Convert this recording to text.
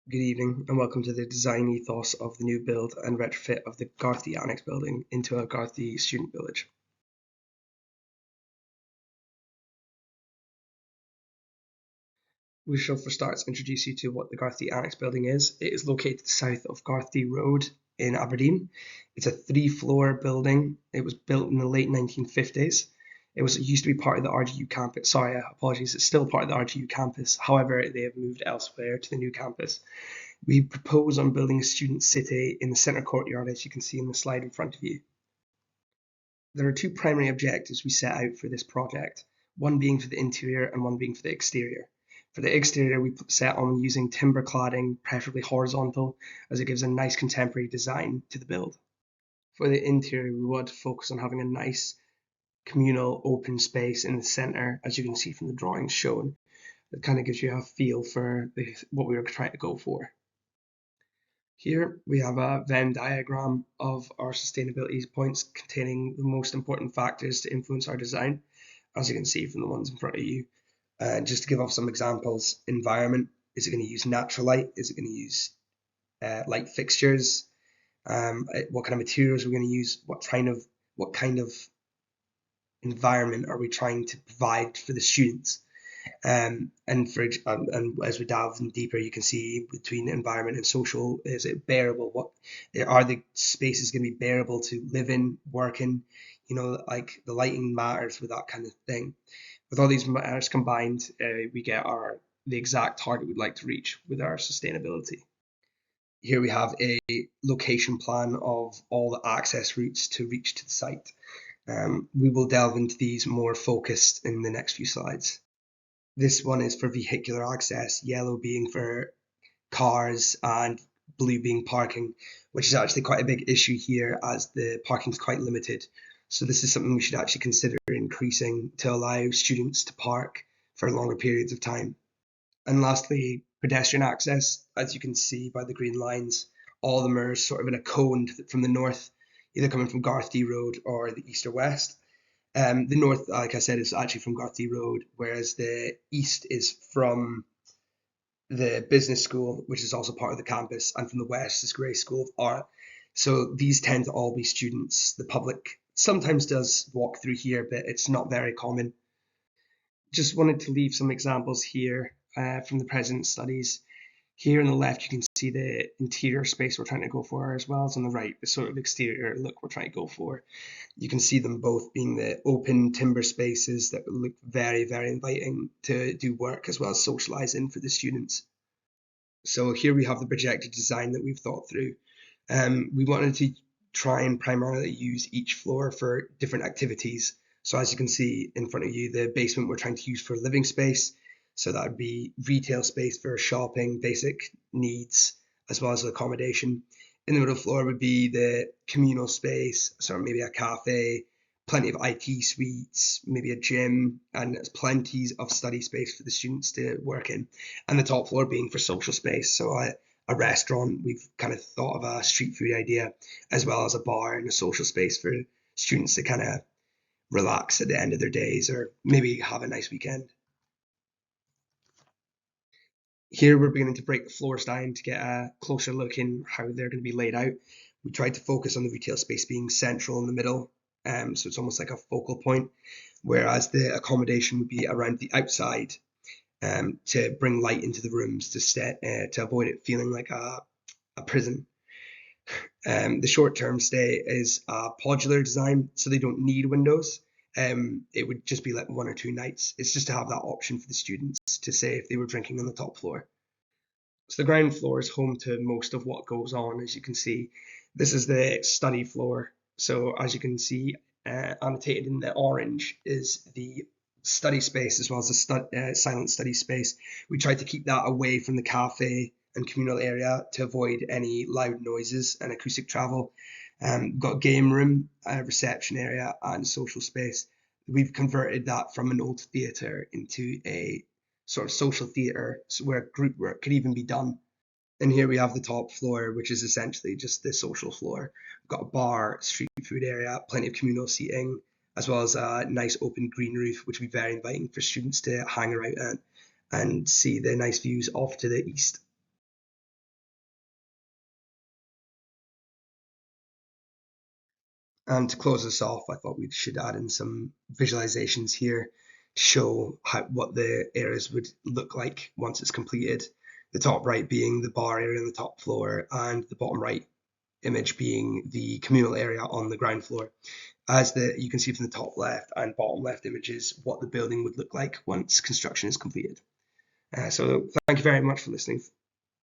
Good evening and welcome to the design ethos of the new build and retrofit of the Garthy Annex building into a Garthy student village. We shall for starts introduce you to what the Garthy Annex building is. It is located south of Garthy Road in Aberdeen. It's a 3-floor building. It was built in the late 1950s. It used to be part of the RGU campus. Sorry, apologies. It's still part of the RGU campus. However, they have moved elsewhere to the new campus. We propose on building a student city in the centre courtyard, as you can see in the slide in front of you. There are two primary objectives we set out for this project, one being for the interior and one being for the exterior. For the exterior, we set on using timber cladding, preferably horizontal, as it gives a nice contemporary design to the build. For the interior, we want to focus on having a nice communal open space in the centre, as you can see from the drawings shown. It kind of gives you a feel for what we were trying to go for. Here we have a Venn diagram of our sustainability points containing the most important factors to influence our design, as you can see from the ones in front of you. Just to give off some examples, environment, is it going to use natural light? Is it going to use light fixtures? What kind of materials are we going to use? What kind of environment are we trying to provide for the students? And as we delve in deeper, you can see between environment and social, is it bearable? What are the spaces going to be bearable to live in, work in? Like the lighting matters with that kind of thing. With all these matters combined, we get the exact target we'd like to reach with our sustainability. Here we have a location plan of all the access routes to reach to the site. We will delve into these more focused in the next few slides. This one is for vehicular access, yellow being for cars and blue being parking, which is actually quite a big issue here as the parking is quite limited. So this is something we should actually consider increasing to allow students to park for longer periods of time. And lastly, pedestrian access, as you can see by the green lines, all of them are sort of in a cone from the north, either coming from Garthy Road or the east or west. The north, like I said, is actually from Garthy Road, whereas the east is from the business school, which is also part of the campus, and from the west is Grey School of Art. So these tend to all be students. The public sometimes does walk through here, but it's not very common. Just wanted to leave some examples here from the present studies. Here on the left, you can see the interior space we're trying to go for, as well as on the right, the sort of exterior look we're trying to go for. You can see them both being the open timber spaces that look very, very inviting to do work as well as socialize in for the students. So here we have the projected design that we've thought through. We wanted to try and primarily use each floor for different activities. So as you can see in front of you, the basement we're trying to use for living space. So that would be retail space for shopping, basic needs, as well as accommodation. In the middle floor would be the communal space, so maybe a cafe, plenty of IT suites, maybe a gym, and there's plenty of study space for the students to work in. And the top floor being for social space, so a restaurant, we've kind of thought of a street food idea, as well as a bar and a social space for students to kind of relax at the end of their days or maybe have a nice weekend. Here we're beginning to break the floors down to get a closer look in how they're going to be laid out. We tried to focus on the retail space being central in the middle, so it's almost like a focal point, whereas the accommodation would be around the outside to bring light into the rooms to avoid it feeling like a prison. The short-term stay is a modular design, so they don't need windows. It would just be like 1 or 2 nights. It's just to have that option for the students to say if they were drinking on the top floor. So the ground floor is home to most of what goes on, as you can see. This is the study floor. So as you can see, annotated in the orange is the study space as well as the silent study space. We tried to keep that away from the cafe and communal area to avoid any loud noises and acoustic travel. Got a game room, a reception area, and social space. We've converted that from an old theatre into a sort of social theatre where group work could even be done. And here we have the top floor, which is essentially just the social floor. We've got a bar, street food area, plenty of communal seating, as well as a nice open green roof, which would be very inviting for students to hang around at and see the nice views off to the east. And to close this off, I thought we should add in some visualizations here to show what the areas would look like once it's completed. The top right being the bar area on the top floor, and the bottom right image being the communal area on the ground floor. As you can see from the top left and bottom left images, what the building would look like once construction is completed. So thank you very much for listening.